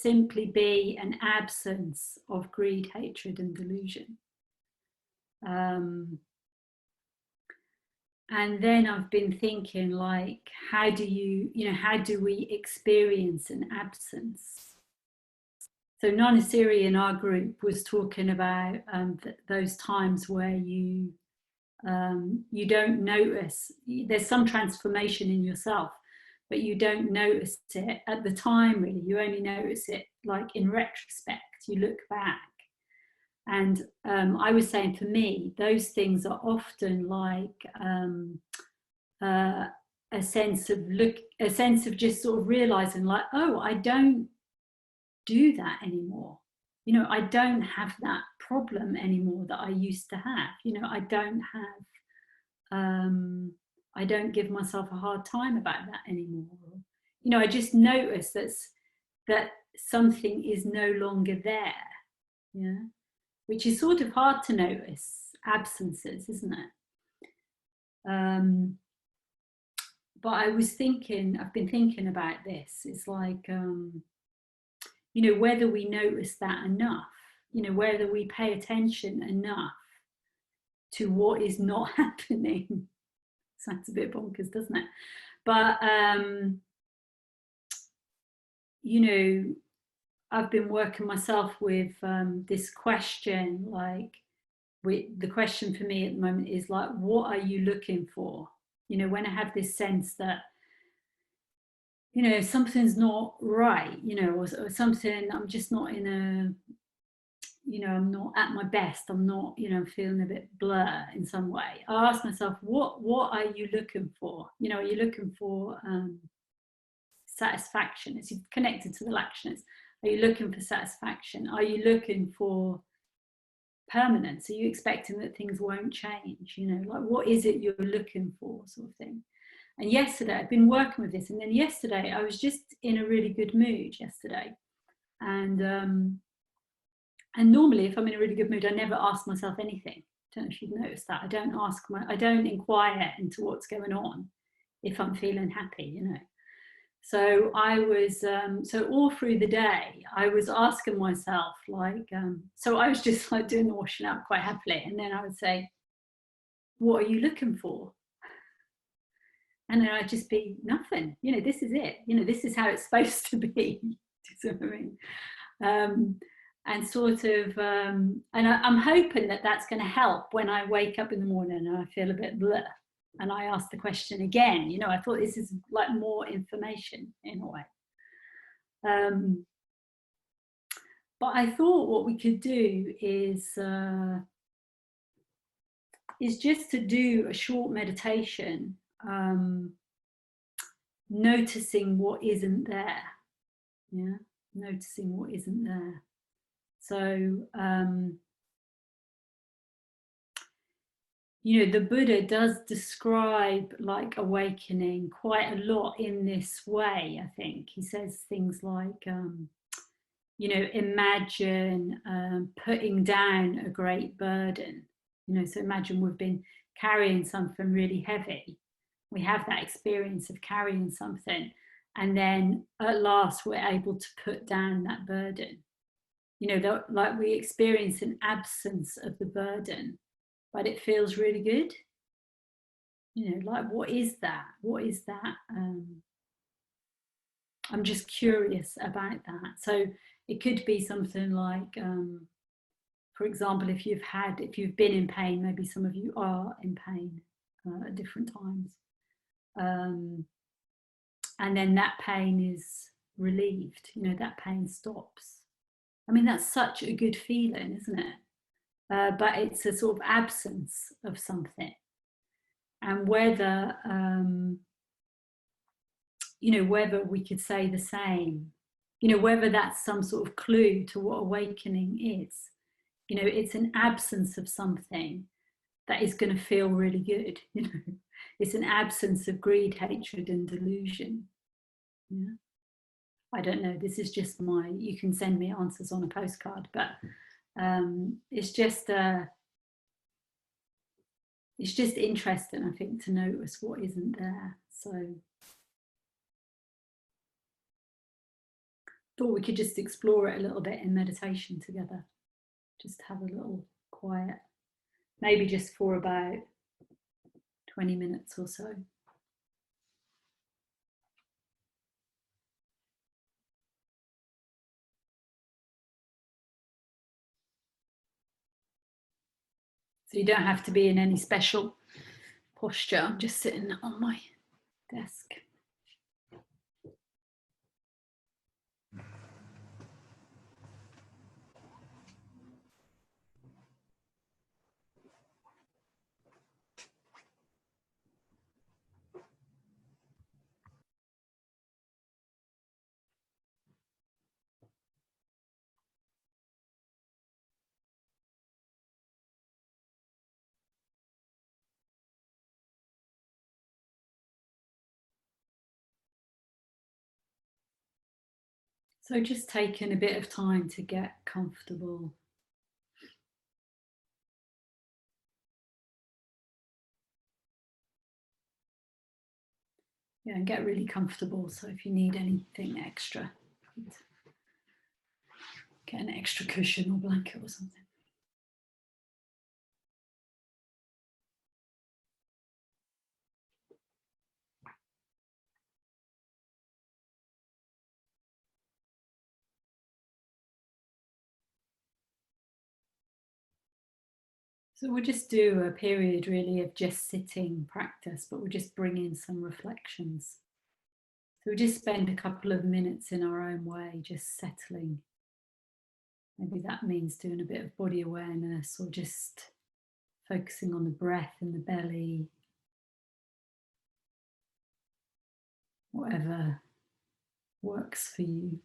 simply be an absence of greed, hatred, and delusion? And then I've been thinking, like, how do we experience an absence? So Nana Siri in our group was talking about those times where you don't notice, there's some transformation in yourself, but you don't notice it at the time, really. You only notice it like in retrospect, you look back. And I was saying, for me, those things are often like a sense of just sort of realizing, like, oh, I don't do that anymore. You know, I don't have that problem anymore that I used to have. You know, I don't give myself a hard time about that anymore. You know, I just notice that something is no longer there. Yeah. Which is sort of hard to notice, absences, isn't it? But I've been thinking about this. It's like, you know, whether we notice that enough, you know, whether we pay attention enough to what is not happening. Sounds a bit bonkers, doesn't it? But, you know, I've been working myself with this question, like, the question for me at the moment is like, what are you looking for? You know, when I have this sense that, you know, something's not right, you know, or something, I'm just not in a, you know, I'm not at my best, I'm not, you know, feeling a bit blur in some way. I ask myself, what are you looking for? You know, are you looking for satisfaction? It's connected to the Lakshanas. Are you looking for satisfaction? Are you looking for permanence? Are you expecting that things won't change? You know, like, what is it you're looking for, sort of thing? And yesterday, I've been working with this, and then yesterday I was just in a really good mood yesterday, and normally if I'm in a really good mood, I never ask myself anything. I don't know if you've noticed that. I don't inquire into what's going on if I'm feeling happy, you know. So I was, so all through the day, I was asking myself, like, so I was just like doing the washing up quite happily. And then I would say, what are you looking for? And then I'd just be nothing, you know, this is it. You know, this is how it's supposed to be. Do you see what I mean? And sort of, and I'm hoping that that's going to help when I wake up in the morning and I feel a bit bleh. And I asked the question again, you know, I thought this is like more information in a way. But I thought what we could do is just to do a short meditation, noticing what isn't there. Yeah, noticing what isn't there. So, you know, the Buddha does describe like awakening quite a lot in this way, I think. He says things like, you know, imagine putting down a great burden. You know, so imagine we've been carrying something really heavy. We have that experience of carrying something, and then at last we're able to put down that burden. You know, like we experience an absence of the burden, but it feels really good. You know, like, what is that? What is that? I'm just curious about that. So it could be something like, for example, if you've been in pain, maybe some of you are in pain at different times. And then that pain is relieved, you know, that pain stops. I mean, that's such a good feeling, isn't it? But it's a sort of absence of something. And whether, you know, whether we could say the same, you know, whether that's some sort of clue to what awakening is. You know, it's an absence of something that is going to feel really good, you know. It's an absence of greed, hatred, and delusion. Yeah. I don't know, this is just you can send me answers on a postcard, but it's just interesting, I think, to notice what isn't there. So thought we could just explore it a little bit in meditation together. Just have a little quiet, maybe just for about 20 minutes or so. So you don't have to be in any special posture. I'm just sitting on my desk. So just taking a bit of time to get comfortable. Yeah, and get really comfortable. So if you need anything extra, get an extra cushion or blanket or something. So we'll just do a period really of just sitting practice, but we'll just bring in some reflections. So we just spend a couple of minutes in our own way, just settling. Maybe that means doing a bit of body awareness or just focusing on the breath in the belly. Whatever works for you.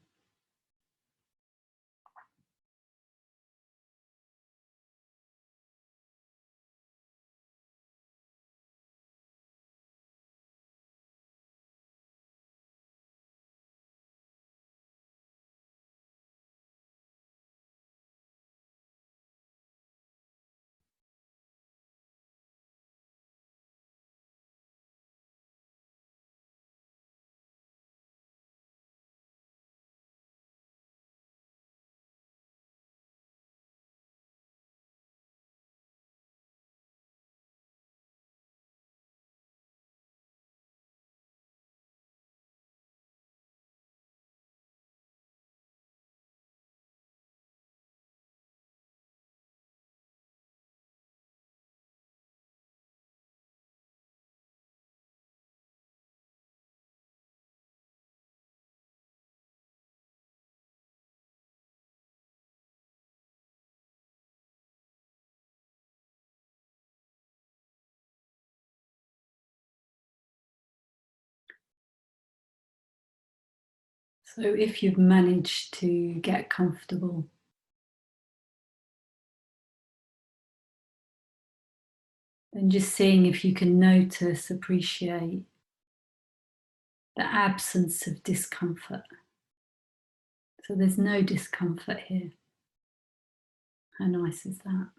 So if you've managed to get comfortable, then just seeing if you can notice, appreciate the absence of discomfort. So there's no discomfort here. How nice is that?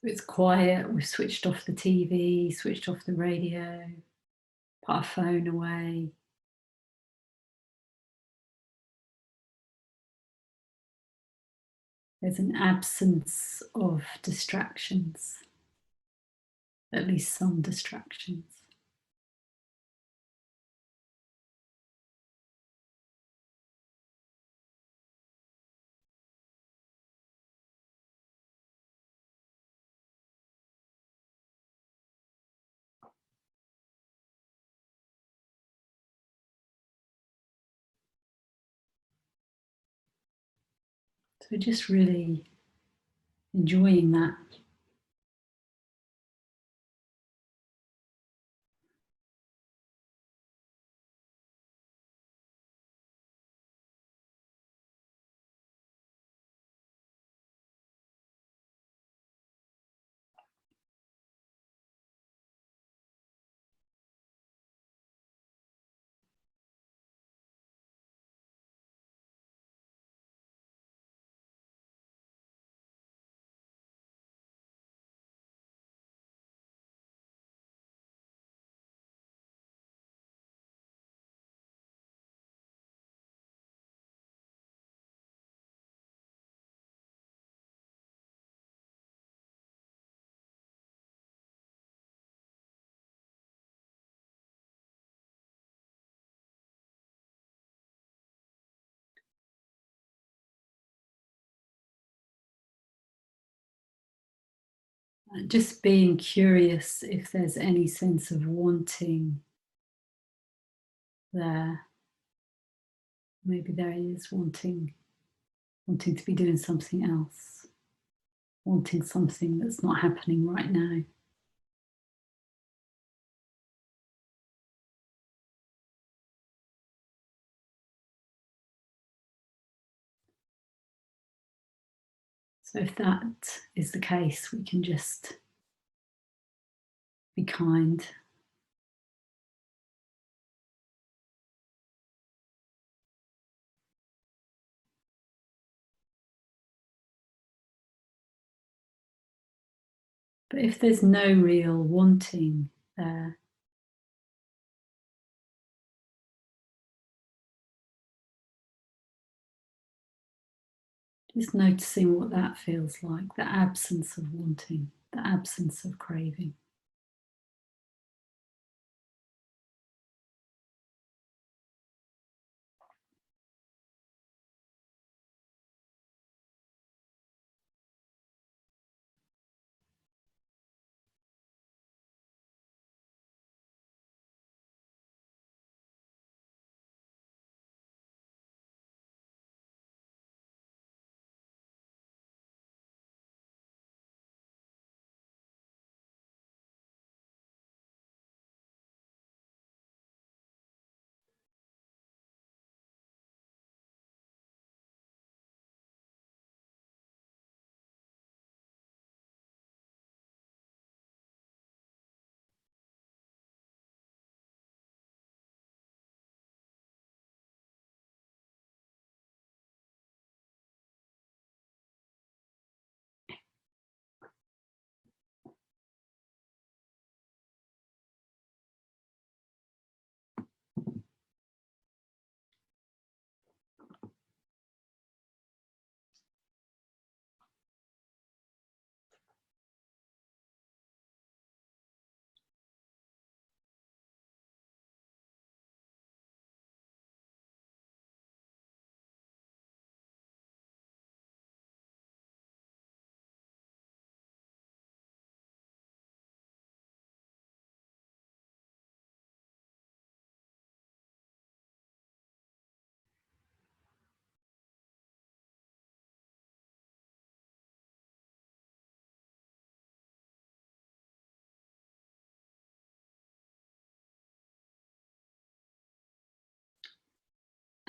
So it's quiet, we've switched off the TV, switched off the radio, put our phone away. There's an absence of distractions, at least some distractions. So just really enjoying that. Just being curious if there's any sense of wanting there. Maybe there is wanting to be doing something else, wanting something that's not happening right now. So if that is the case, we can just be kind. But if there's no real wanting there, just noticing what that feels like, the absence of wanting, the absence of craving.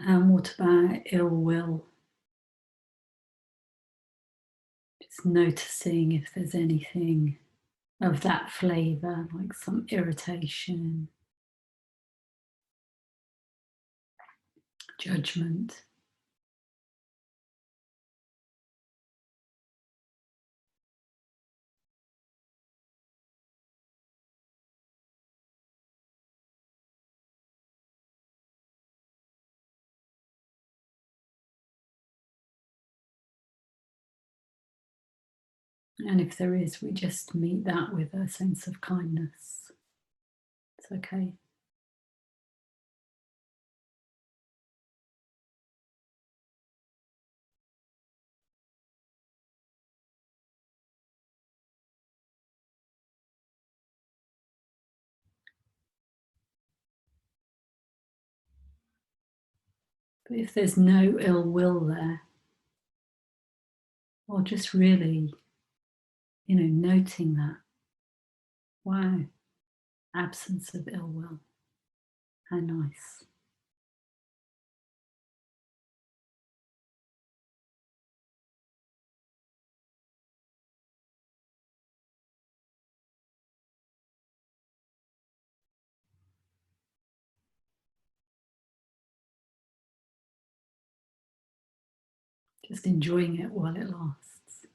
And what about ill will? Just noticing if there's anything of that flavour, like some irritation, judgment. And if there is, we just meet that with a sense of kindness. It's okay. But if there's no ill will there, or just really, noting that. Wow, absence of ill will. How nice. Just enjoying it while it lasts.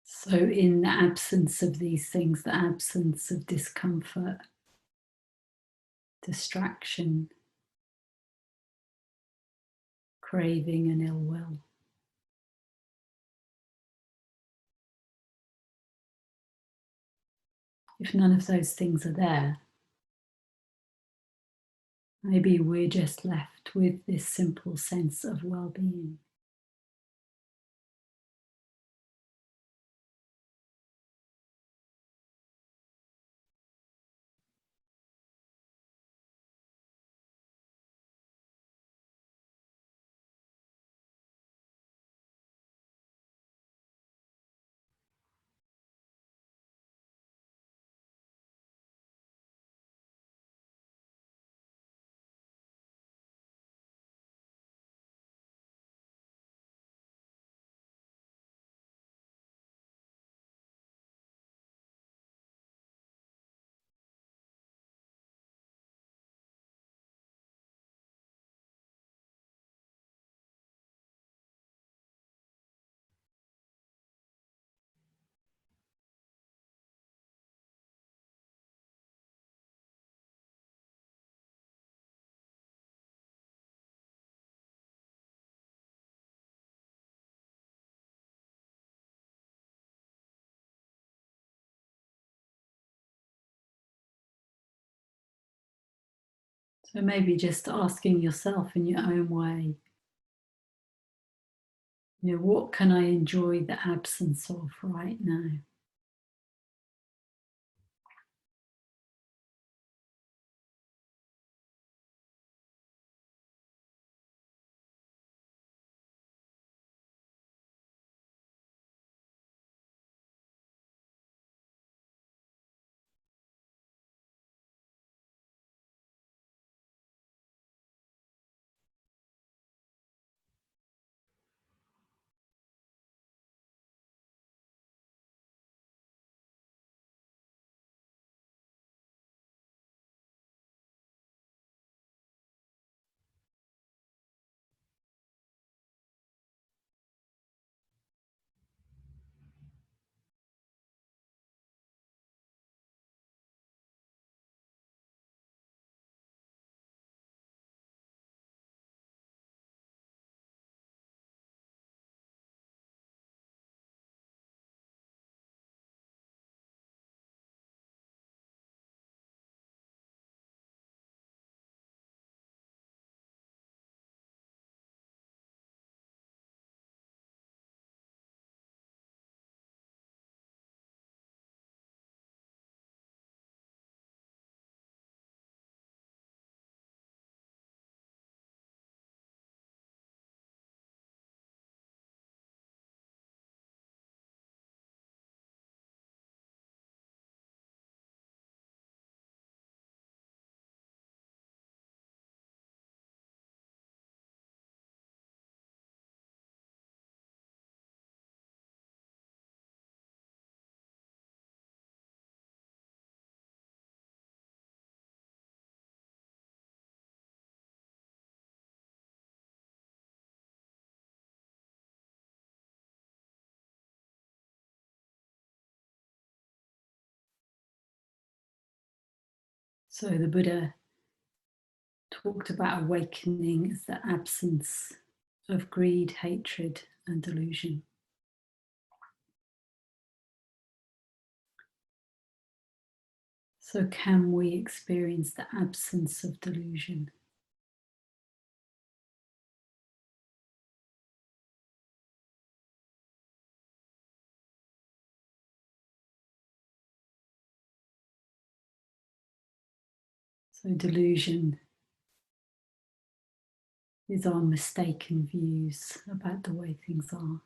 So, in the absence of these things, the absence of discomfort, distraction, craving, and ill will, if none of those things are there, maybe we're just left with this simple sense of well-being. So maybe just asking yourself in your own way, what can I enjoy the absence of right now? So the Buddha talked about awakening as the absence of greed, hatred, and delusion. So can we experience the absence of delusion? So delusion is our mistaken views about the way things are.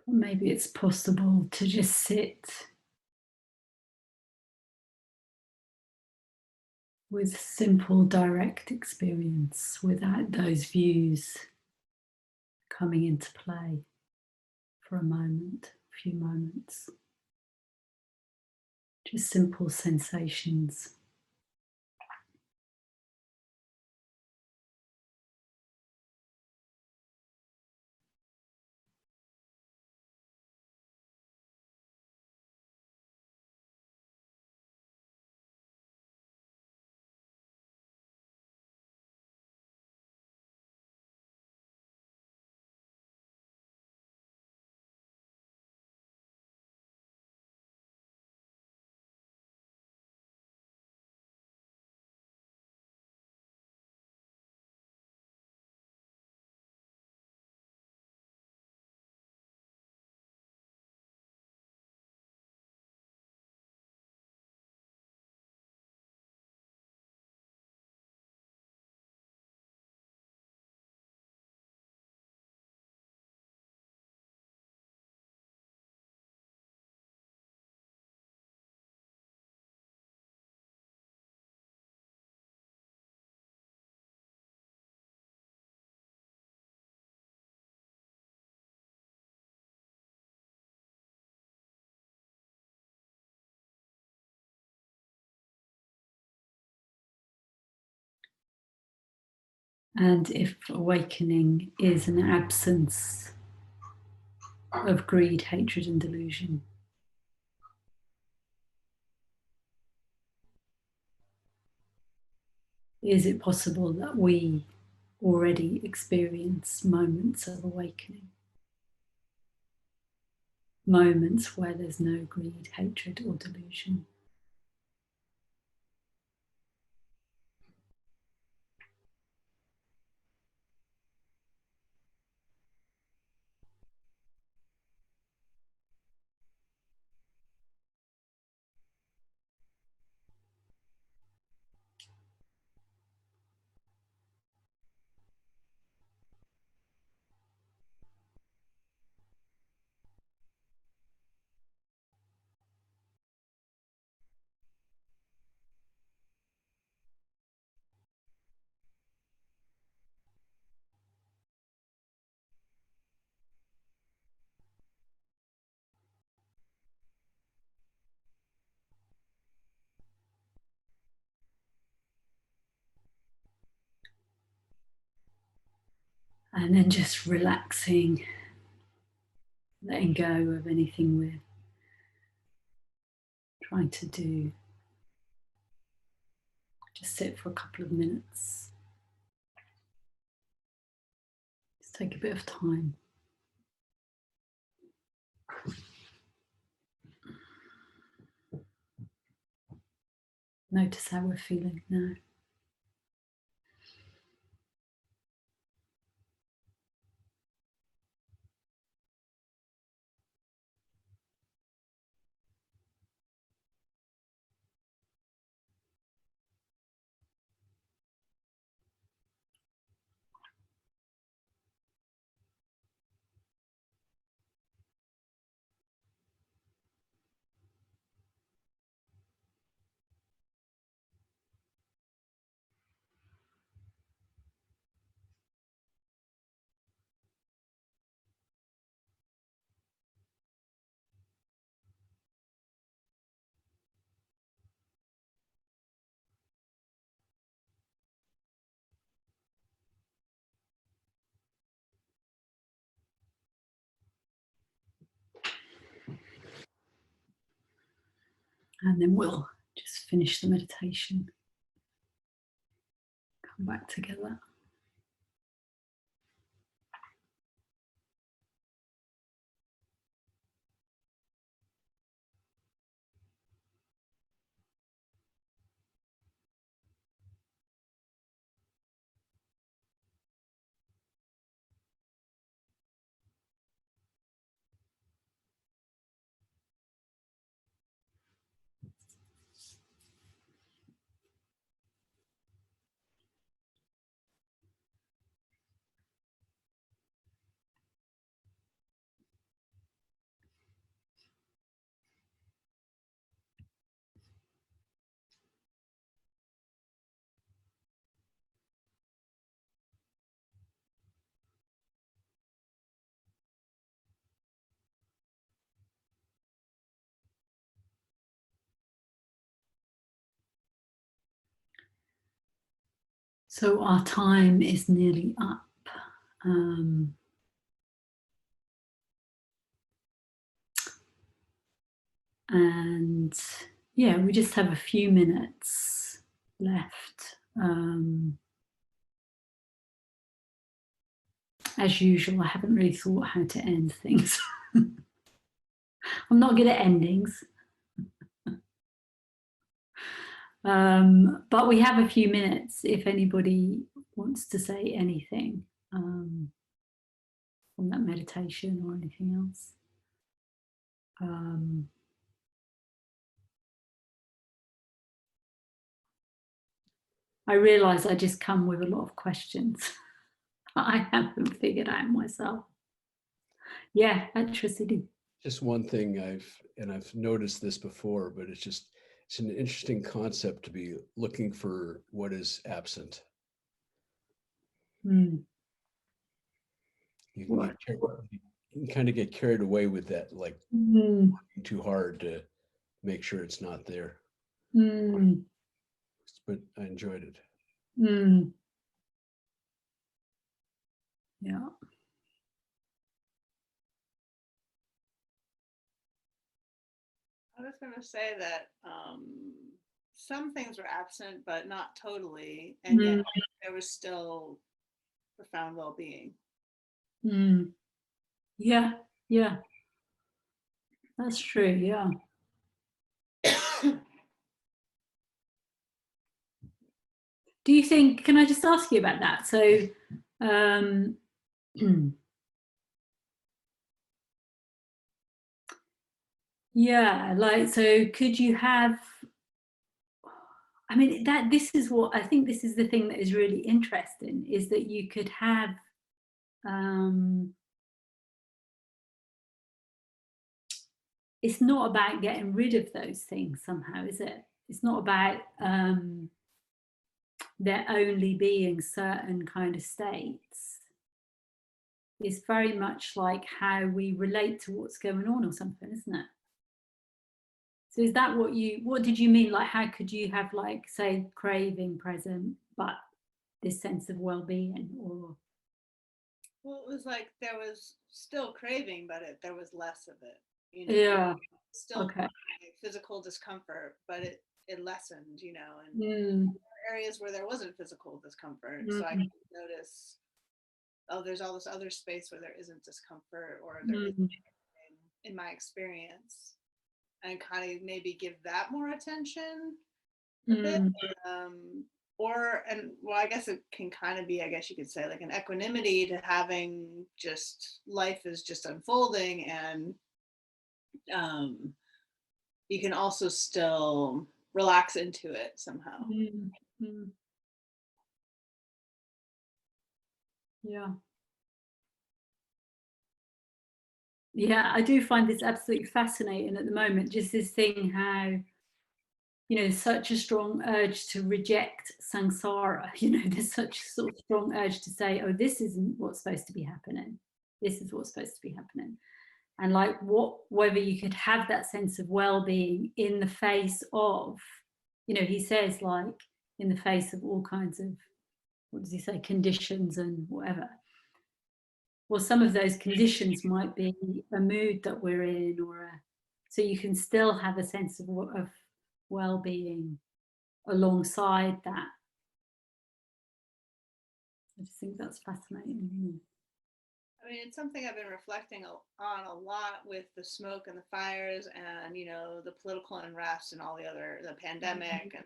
But maybe it's possible to just sit with simple, direct experience without those views coming into play for a moment, a few moments. Just simple sensations. And if awakening is an absence of greed, hatred, and delusion, is it possible that we already experience moments of awakening? Moments where there's no greed, hatred, or delusion. And then just relaxing, letting go of anything we're trying to do. Just sit for a couple of minutes. Just take a bit of time. Notice how we're feeling now. And then we'll just finish the meditation, come back together. So our time is nearly up. And yeah, we just have a few minutes left. As usual, I haven't really thought how to end things. I'm not good at endings. But we have a few minutes if anybody wants to say anything from that meditation or anything else. I realise I just come with a lot of questions I haven't figured out myself. Yeah, electricity. Just one thing I've noticed this before, but it's an interesting concept to be looking for what is absent. Mm. You can kind of get carried away with that, like working too hard to make sure it's not there. But I enjoyed it. Yeah. I was going to say that some things were absent, but not totally, and yet there was still profound well-being. Yeah, yeah. That's true, yeah. Do you think, can I just ask you about that? So, yeah, like, so could you have, I mean, this is what, I think this is the thing that is really interesting, is that you could have, it's not about getting rid of those things somehow, is it? It's not about there only being certain kind of states. It's very much like how we relate to what's going on or something, isn't it? So is that what did you mean? Like, how could you have, like, say, craving present, but this sense of well-being? Or, well, it was like there was still craving, but there was less of it, you know. Yeah. Still okay. Physical discomfort, but it lessened, you know, and areas where there wasn't physical discomfort. So I could notice, oh, there's all this other space where there isn't discomfort, or there isn't in my experience, and kind of maybe give that more attention a bit. Well, I guess it can kind of be, I guess you could say, like an equanimity to having just life is just unfolding, and you can also still relax into it somehow. Yeah. Yeah, I do find this absolutely fascinating at the moment, just this thing how, you know, such a strong urge to reject samsara, you know, there's such a sort of strong urge to say, oh, this isn't what's supposed to be happening. This is what's supposed to be happening. And like whether you could have that sense of well-being in the face of, you know, he says, like, in the face of all kinds of, what does he say, conditions and whatever. Well, some of those conditions might be a mood that we're in, or so you can still have a sense of well-being alongside that. I just think that's fascinating. I mean, it's something I've been reflecting on a lot with the smoke and the fires and, you know, the political unrest and all the other, the pandemic and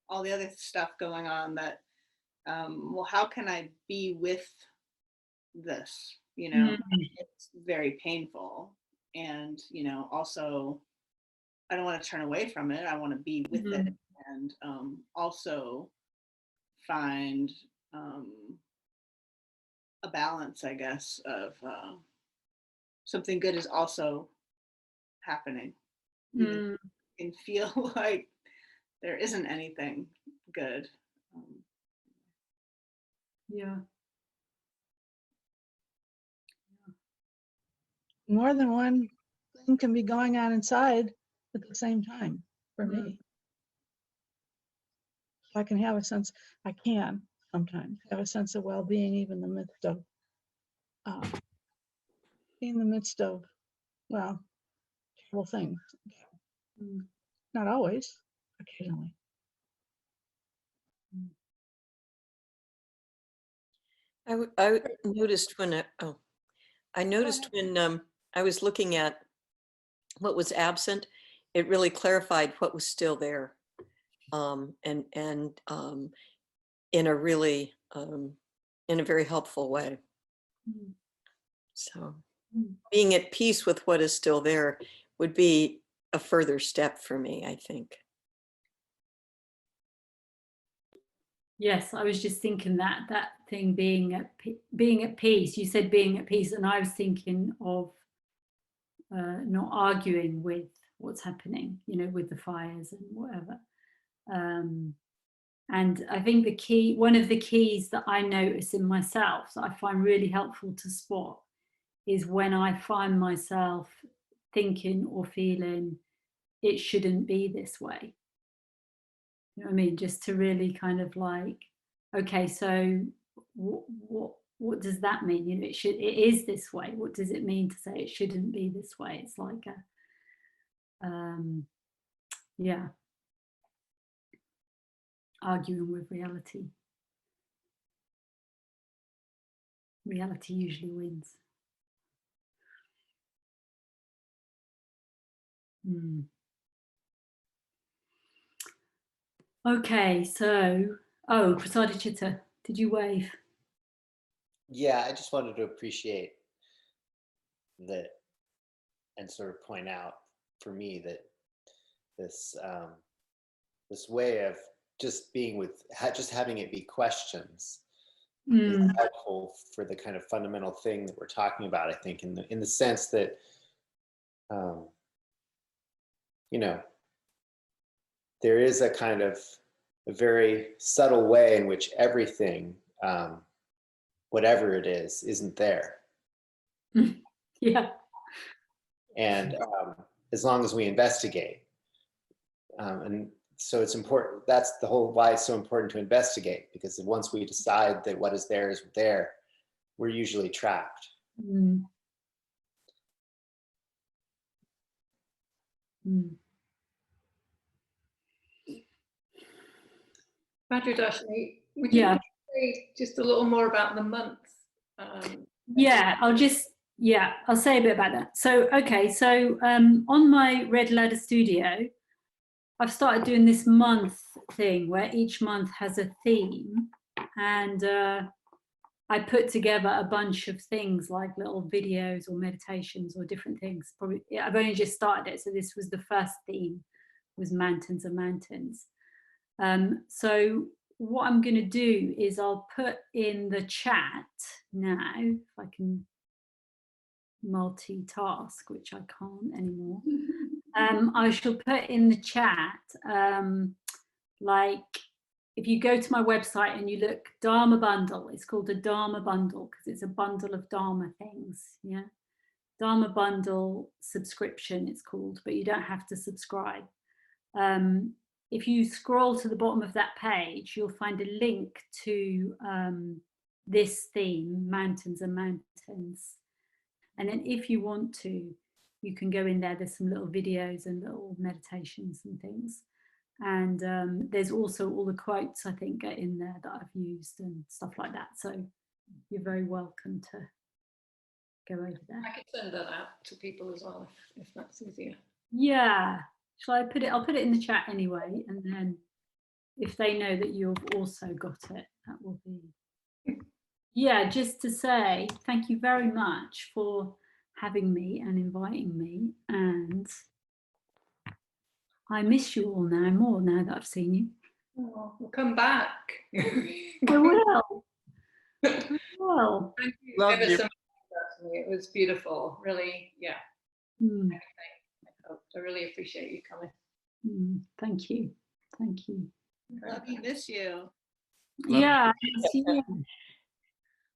all the other stuff going on that, well, how can I be with this? You know, it's very painful. And, you know, also, I don't want to turn away from it. I want to be with it and also find a balance, I guess, of something good is also happening. You can feel like there isn't anything good. Yeah. More than one thing can be going on inside at the same time for me. So I can have a sense, I can sometimes have a sense of well-being even in the midst of, well, terrible things. Not always, occasionally. I noticed when I noticed when I was looking at what was absent, it really clarified what was still there, and in a really in a very helpful way. So being at peace with what is still there would be a further step for me, I think. Yes, I was just thinking that thing being at peace. You said being at peace, and I was thinking of not arguing with what's happening, you know, with the fires and whatever. And I think one of the keys that I notice in myself that I find really helpful to spot is when I find myself thinking or feeling it shouldn't be this way. You know what I mean? Just to really kind of like, okay, so what does that mean? You know, it is this way. What does it mean to say it shouldn't be this way? It's like yeah, arguing with reality. Reality usually wins. Okay, so, Prasadi Chitta, did you wave? Yeah, I just wanted to appreciate that and sort of point out for me that this this way of just being with, just having it be questions is helpful for the kind of fundamental thing that we're talking about, I think, in the sense that, you know, there is a kind of a very subtle way in which everything, whatever it is, isn't there. Yeah. And as long as we investigate, and so it's important, that's the whole why it's so important to investigate, because once we decide that what is there, we're usually trapped. Vajradarshini, would you say just a little more about the months? Yeah, I'll say a bit about that. So, okay, so on my Red Ladder Studio, I've started doing this month thing where each month has a theme, and I put together a bunch of things like little videos or meditations or different things. Probably, I've only just started it, so this was the first theme, was mountains and mountains. So what I'm going to do is I'll put in the chat now, if I can multitask, which I can't anymore. I shall put in the chat, like, if you go to my website and you look, Dharma Bundle, it's called a Dharma Bundle because it's a bundle of Dharma things, yeah? Dharma Bundle subscription, it's called, but you don't have to subscribe. If you scroll to the bottom of that page, you'll find a link to this theme, Mountains and Mountains. And then if you want to, you can go in there, there's some little videos and little meditations and things. And there's also all the quotes, I think, get in there that I've used and stuff like that. So you're very welcome to go over there. I could send that out to people as well if that's easier. Yeah. Shall I put it? I'll put it in the chat anyway. And then if they know that you've also got it, that will be. Yeah, just to say thank you very much for having me and inviting me. And I miss you all now more now that I've seen you. Oh, we'll come back. I will. I will. Thank you Love ever you. so much, Destiny. It was beautiful. Really, yeah. I really appreciate you coming. Thank you. Thank you. Love you, miss you. Yeah, I miss you.